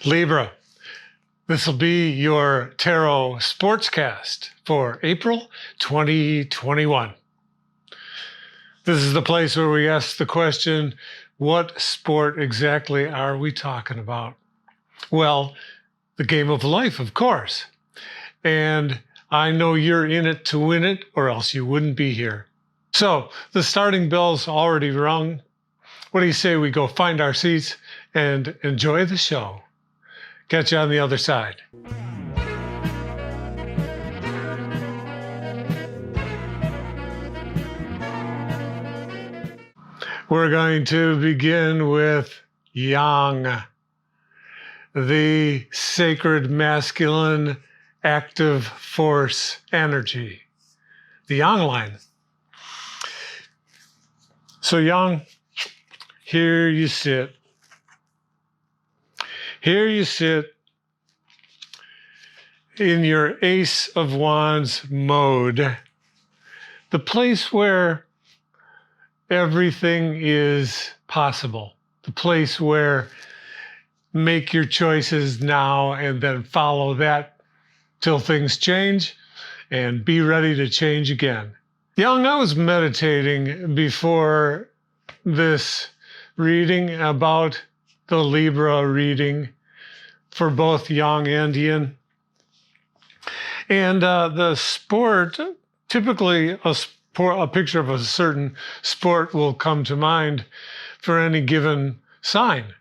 Libra, this will be your tarot sportscast for April 2021. This is the place where we ask the question, what sport exactly are we talking about? Well, the game of life, of course. And I know you're in it to win it, or else you wouldn't be here. So the starting bell's already rung. What do you say we go find our seats and enjoy the show? Catch you on the other side. We're going to begin with Yang, the sacred masculine active force energy, the Yin Line. So Yang, here you sit. Here you sit in your Ace of Wands mode, the place where everything is possible, the place where make your choices now and then follow that till things change and be ready to change again. Yang, I was meditating before this reading about the Libra reading for both Yang and Yin. And the sport, typically a picture of a certain sport will come to mind for any given sign.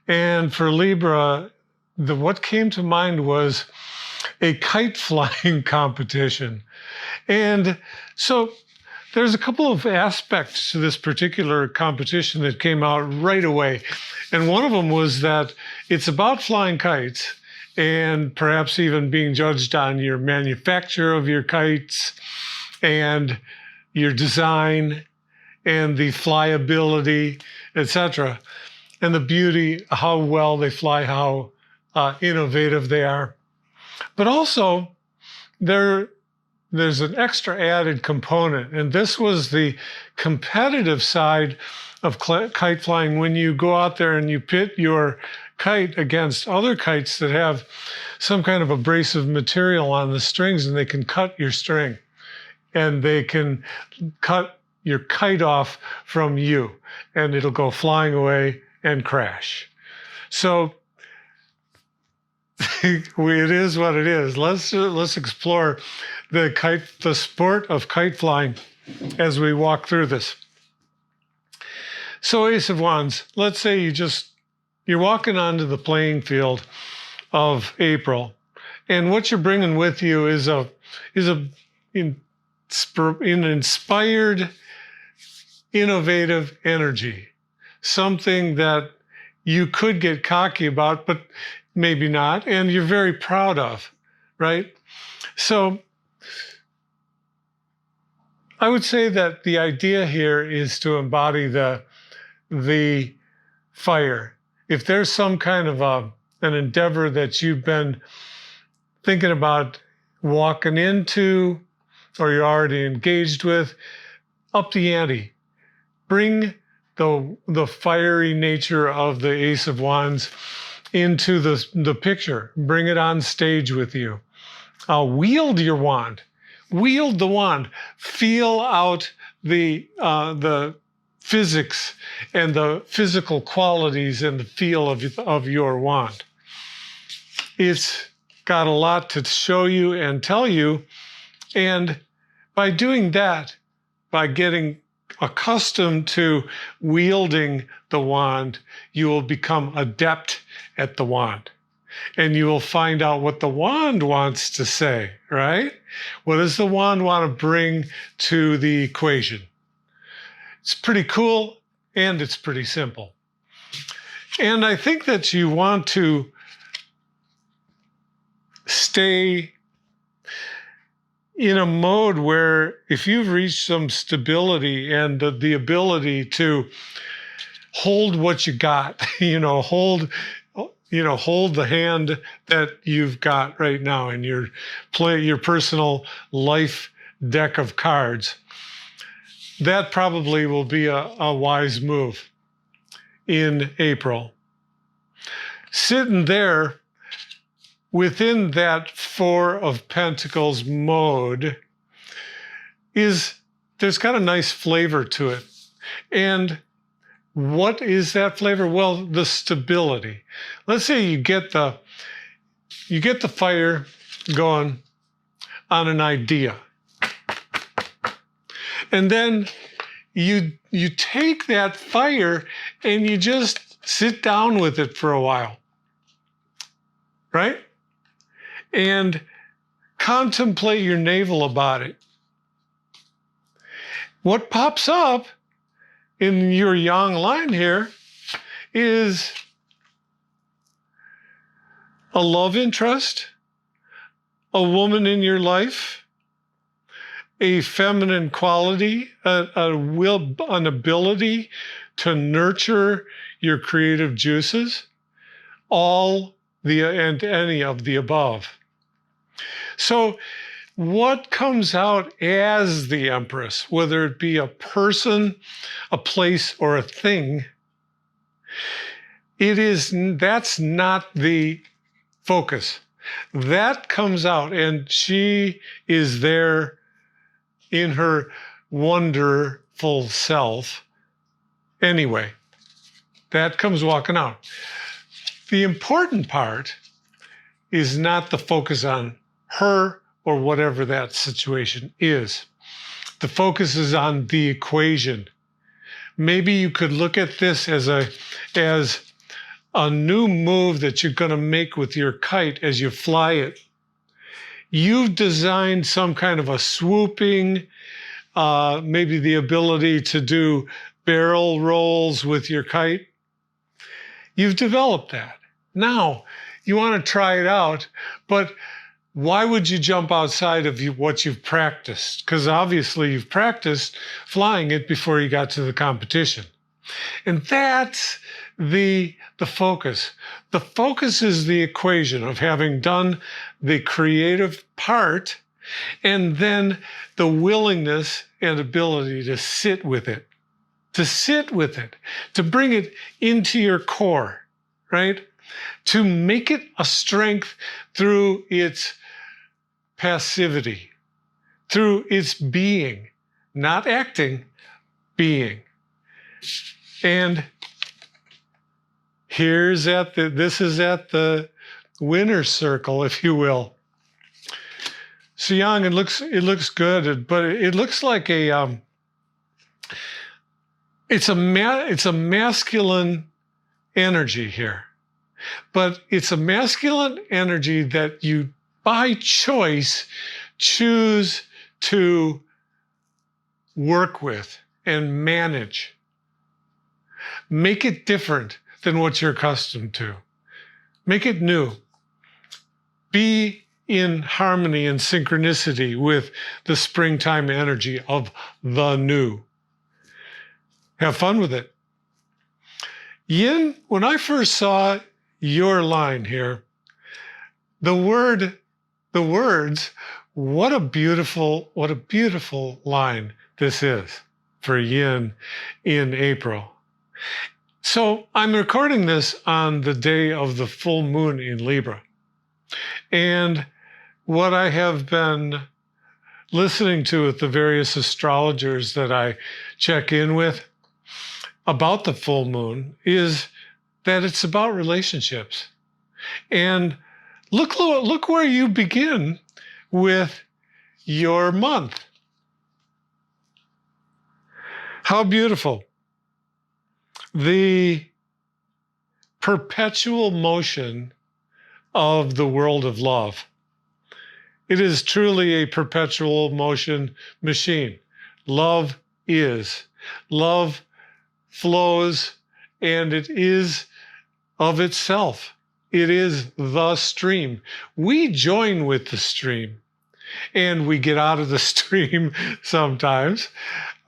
And for Libra, what came to mind was a kite flying competition. And so there's a couple of aspects to this particular competition that came out right away. And one of them was that it's about flying kites and perhaps even being judged on your manufacture of your kites and your design and the flyability, etc. And the beauty, how well they fly, how innovative they are. But also, there's an extra added component, and this was the competitive side of kite flying. When you go out there and you pit your kite against other kites that have some kind of abrasive material on the strings, and they can cut your string, and they can cut your kite off from you, and it'll go flying away and crash. So it is what it is. Let's explore the sport of kite flying as we walk through this. So Ace of Wands, let's say you're walking onto the playing field of April, and what you're bringing with you is an inspired, innovative energy, something that you could get cocky about, but maybe not, and you're very proud of, right? So I would say that the idea here is to embody the fire. If there's some kind of an endeavor that you've been thinking about walking into, or you're already engaged with, up the ante. Bring the fiery nature of the Ace of Wands into the picture. Bring it on stage with you. Wield your wand. Wield the wand. Feel out the physics and the physical qualities and the feel of your wand. It's got a lot to show you and tell you. And by doing that, by getting accustomed to wielding the wand, you will become adept at the wand. And you will find out what the wand wants to say, right? What does the wand want to bring to the equation? It's pretty cool, and it's pretty simple. And I think that you want to stay in a mode where if you've reached some stability and the ability to hold what you got, hold the hand that you've got right now in your personal life deck of cards, that probably will be a wise move in April. sitting there within that Four of Pentacles mode there's got a nice flavor to it. And what is that flavor? Well, the stability. Let's say you get the fire going on an idea. And then you take that fire and you just sit down with it for a while. Right? And contemplate your navel about it. What pops up in your yang line here is a love interest, a woman in your life, a feminine quality, an ability to nurture your creative juices, and any of the above. So what comes out as the Empress, whether it be a person, a place, or a thing, that's not the focus. That comes out, and she is there in her wonderful self anyway. That comes walking out. The important part is not the focus on her or whatever that situation is. The focus is on the equation. Maybe you could look at this as a new move that you're going to make with your kite as you fly it. You've designed some kind of a swooping, maybe the ability to do barrel rolls with your kite. You've developed that. Now, you want to try it out, but why would you jump outside of what you've practiced? Because obviously you've practiced flying it before you got to the competition. And that's the focus. The focus is the equation of having done the creative part and then the willingness and ability to sit with it, to bring it into your core, right? To make it a strength through its passivity, through its being, not acting, being. And this is at the winner's circle, if you will. So Yang, it looks good, but it looks like it's a masculine energy here. But it's a masculine energy that you, by choice, choose to work with and manage. Make it different than what you're accustomed to. Make it new. Be in harmony and synchronicity with the springtime energy of the new. Have fun with it. Yin, when I first saw your line here, the words, what a beautiful line this is for Yin in April. So I'm recording this on the day of the full moon in Libra. And what I have been listening to with the various astrologers that I check in with about the full moon is that it's about relationships. And look where you begin with your month. How beautiful. The perpetual motion of the world of love. It is truly a perpetual motion machine. Love is. Love flows, and it is of itself. It is the stream. We join with the stream, and we get out of the stream sometimes.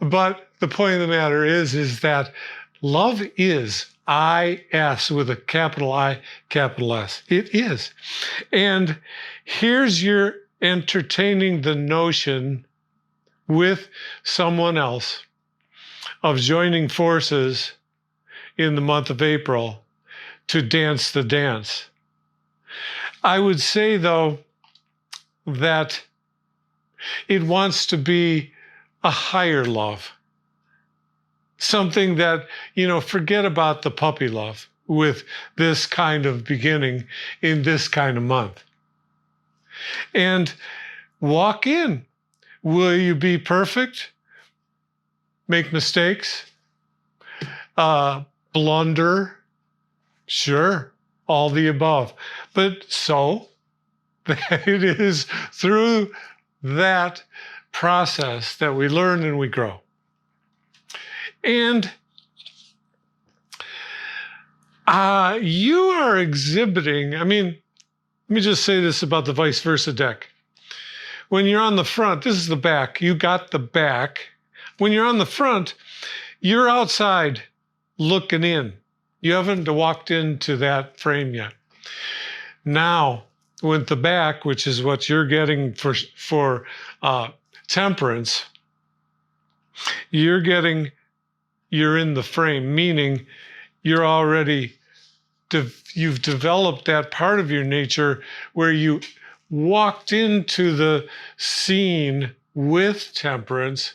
But the point of the matter is that love is I-S with a capital I, capital S. It is. And here's your entertaining the notion with someone else of joining forces in the month of April to dance the dance. I would say, though, that it wants to be a higher love. Something that, forget about the puppy love with this kind of beginning in this kind of month. And walk in. Will you be perfect? Make mistakes? Blunder? Sure, all the above. But so it is through that process that we learn and we grow. And you are exhibiting, let me just say this about the ViceVersa deck. When you're on the front, this is the back, you got the back. When you're on the front, you're outside looking in. You haven't walked into that frame yet. Now, with the back, which is what you're getting for temperance, you're in the frame, meaning you're already, you've developed that part of your nature where you walked into the scene with temperance,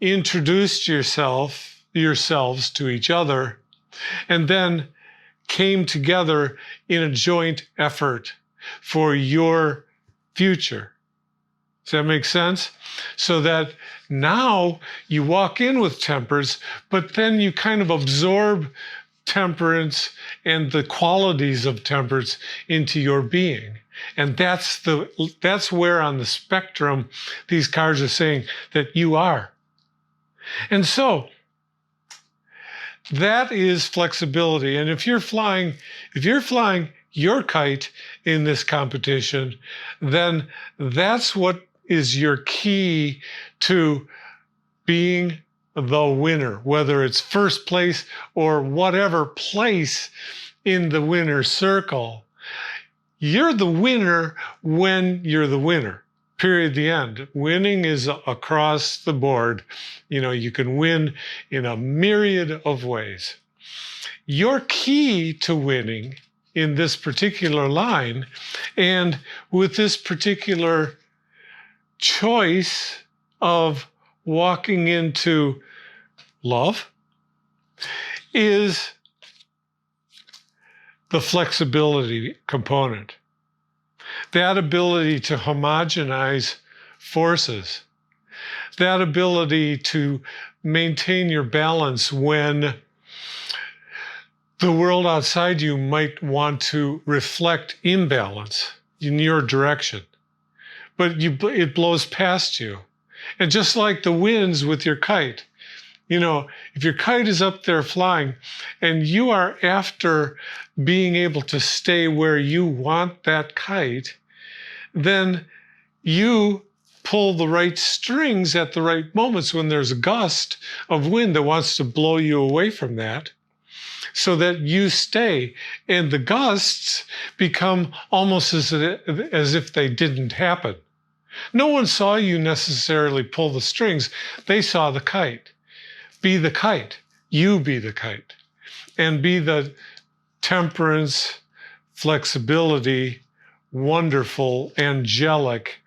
introduced yourselves to each other, and then came together in a joint effort for your future. Does that make sense? So that now you walk in with temperance, but then you kind of absorb temperance and the qualities of temperance into your being. And that's where on the spectrum these cards are saying that you are. And so that is flexibility. And if you're flying your kite in this competition, then that's what is your key to being the winner, whether it's first place or whatever place in the winner's circle. You're the winner when you're the winner. Period, the end. Winning is across the board. You can win in a myriad of ways. Your key to winning in this particular line and with this particular choice of walking into love is the flexibility component. That ability to homogenize forces, that ability to maintain your balance when the world outside you might want to reflect imbalance in your direction, but it blows past you. And just like the winds with your kite, if your kite is up there flying and you are after being able to stay where you want that kite, then you pull the right strings at the right moments when there's a gust of wind that wants to blow you away from that so that you stay. And the gusts become almost as if they didn't happen. No one saw you necessarily pull the strings. They saw the kite. Be the kite. You be the kite. And be the temperance, flexibility, wonderful, angelic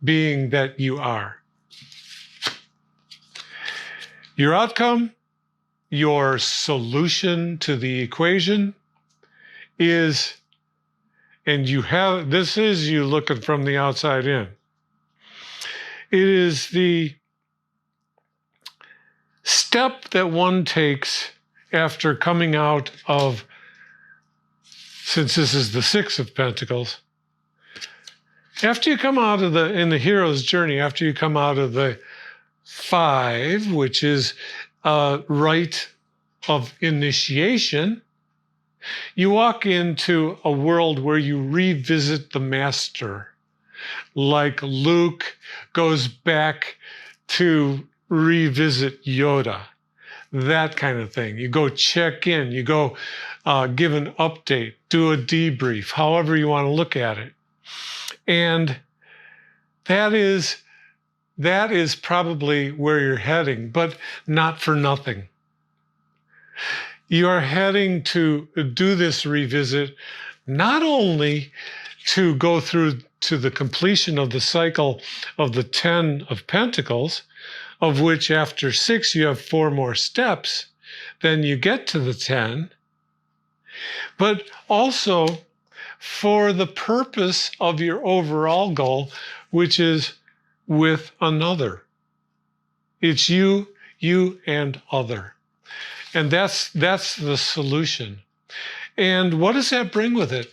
being that you are. Your outcome, your solution to the equation is, and this is you looking from the outside in. It is the step that one takes after coming out of, since this is the Six of Pentacles, after you come out of in the hero's journey, after you come out of the Five, which is a rite of initiation, you walk into a world where you revisit the master. Like Luke goes back to revisit Yoda, that kind of thing. You go check in, you go give an update, do a debrief, however you want to look at it. And that is probably where you're heading, but not for nothing. you are heading to do this revisit, not only to go through to the completion of the cycle of the 10 of Pentacles, of which after 6 you have 4 more steps, then you get to the 10, but also for the purpose of your overall goal, which is with another. It's you and other. And that's the solution. And what does that bring with it?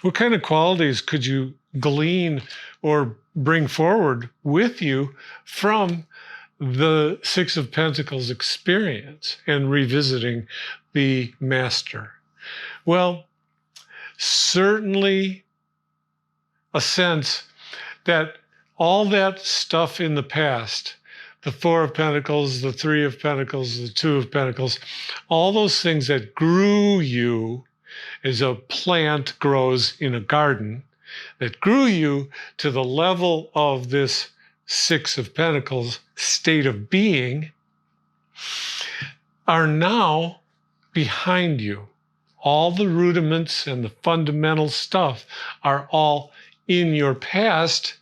What kind of qualities could you glean or bring forward with you from the 6 of Pentacles experience and revisiting the master? Well, certainly a sense that all that stuff in the past, the 4 of Pentacles, the 3 of Pentacles, the 2 of Pentacles, all those things that grew you as a plant grows in a garden, that grew you to the level of this 6 of Pentacles state of being, are now behind you. All the rudiments and the fundamental stuff are all in your past,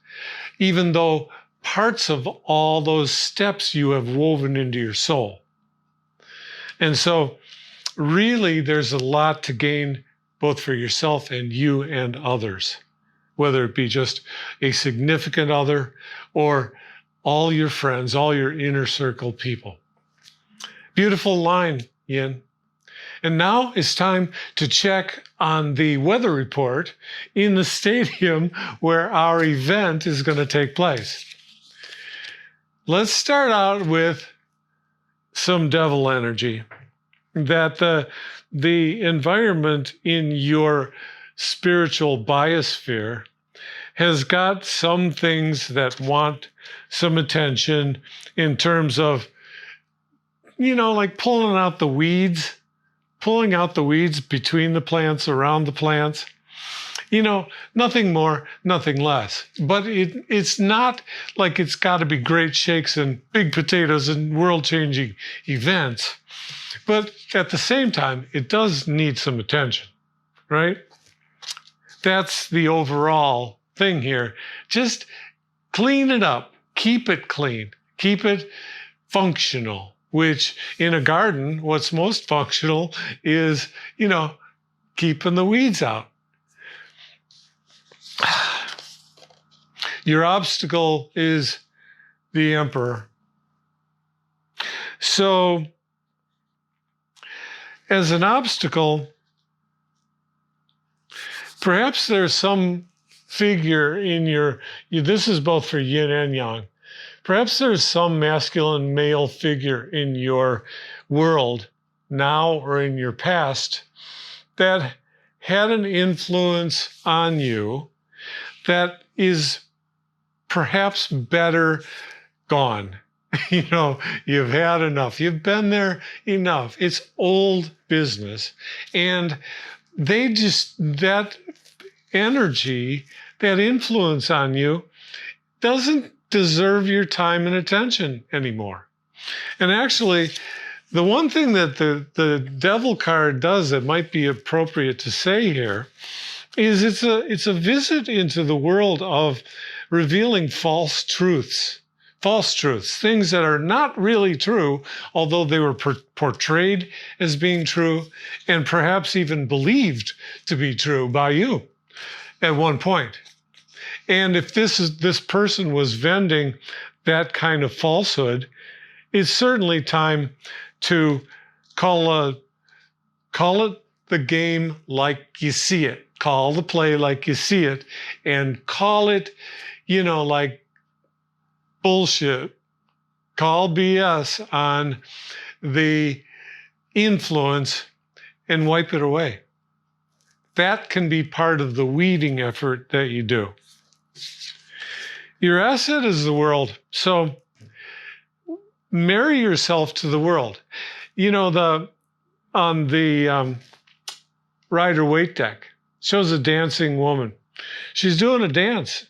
even though parts of all those steps you have woven into your soul. And so really there's a lot to gain both for yourself and you and others, whether it be just a significant other or all your friends, all your inner circle people. Beautiful line, Yin. And now it's time to check on the weather report in the stadium where our event is going to take place. Let's start out with some devil energy, that the environment in your spiritual biosphere has got some things that want some attention in terms of, like pulling out the weeds between the plants, around the plants. Nothing more, nothing less. But it's not like it's got to be great shakes and big potatoes and world-changing events. But at the same time, it does need some attention, right? That's the overall thing here. Just clean it up. Keep it clean. Keep it functional, which in a garden, what's most functional is, keeping the weeds out. Your obstacle is the Emperor. So, as an obstacle, perhaps there's some figure in this is both for yin and yang. Perhaps there's some masculine male figure in your world now or in your past that had an influence on you that is perhaps better gone. You've had enough. You've been there enough. It's old business. And that energy, that influence on you doesn't deserve your time and attention anymore. And actually, the one thing that the Devil card does that might be appropriate to say here is it's a visit into the world of revealing false truths, things that are not really true, although they were portrayed as being true and perhaps even believed to be true by you at one point. And if this person was vending that kind of falsehood, it's certainly time to call it the game like you see it. Call the play like you see it, and call it, like bullshit. Call BS on the influence and wipe it away. That can be part of the weeding effort that you do. Your asset is the world. So marry yourself to the world. On the Rider-Waite deck shows a dancing woman. She's doing a dance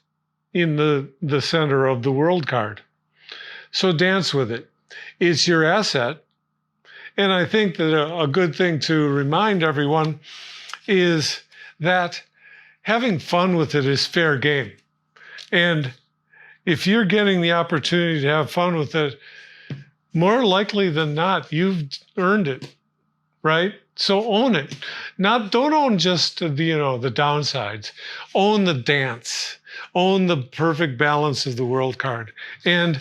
in the center of the world card. So dance with it. It's your asset. And I think that a good thing to remind everyone is that having fun with it is fair game. And if you're getting the opportunity to have fun with it, more likely than not, you've earned it, right? So own it. Don't own just the downsides. Own the dance. Own the perfect balance of the world card. And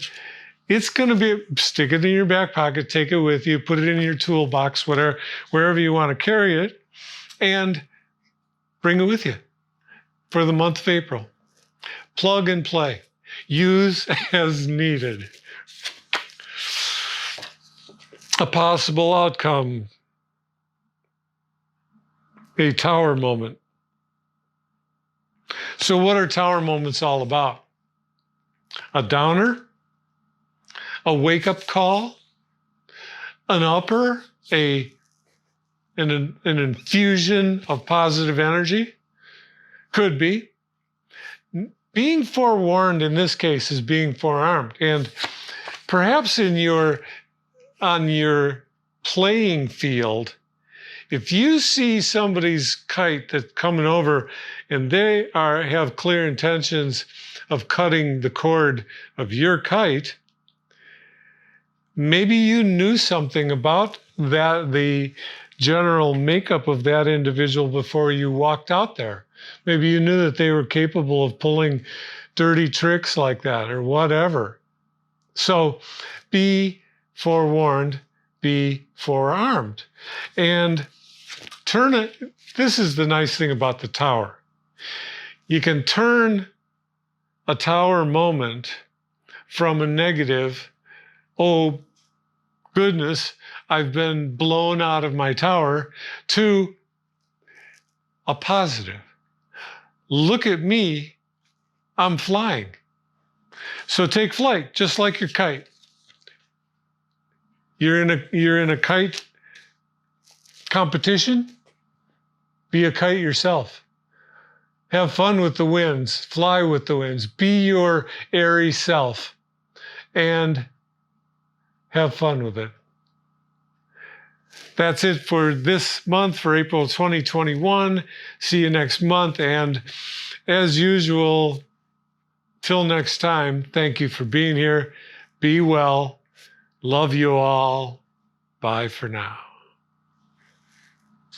it's going to be, stick it in your back pocket, take it with you, put it in your toolbox, wherever you want to carry it, and bring it with you for the month of April. Plug and play. Use as needed. A possible outcome. A tower moment. So what are tower moments all about? A downer? A wake-up call? An upper? An infusion of positive energy? Could be. Being forewarned in this case is being forearmed. And perhaps on your playing field, if you see somebody's kite that's coming over and they have clear intentions of cutting the cord of your kite, maybe you knew something about that, the general makeup of that individual before you walked out there. Maybe you knew that they were capable of pulling dirty tricks like that or whatever. So be forewarned, be forearmed. And this is the nice thing about the tower. You can turn a tower moment from a negative, oh goodness, I've been blown out of my tower, to a positive. Look at me, I'm flying. So take flight, just like your kite. You're in a kite competition. Be a kite yourself. Have fun with the winds. Fly with the winds. Be your airy self. And have fun with it. That's it for this month, for April 2021. See you next month. And as usual, till next time, thank you for being here. Be well. Love you all. Bye for now.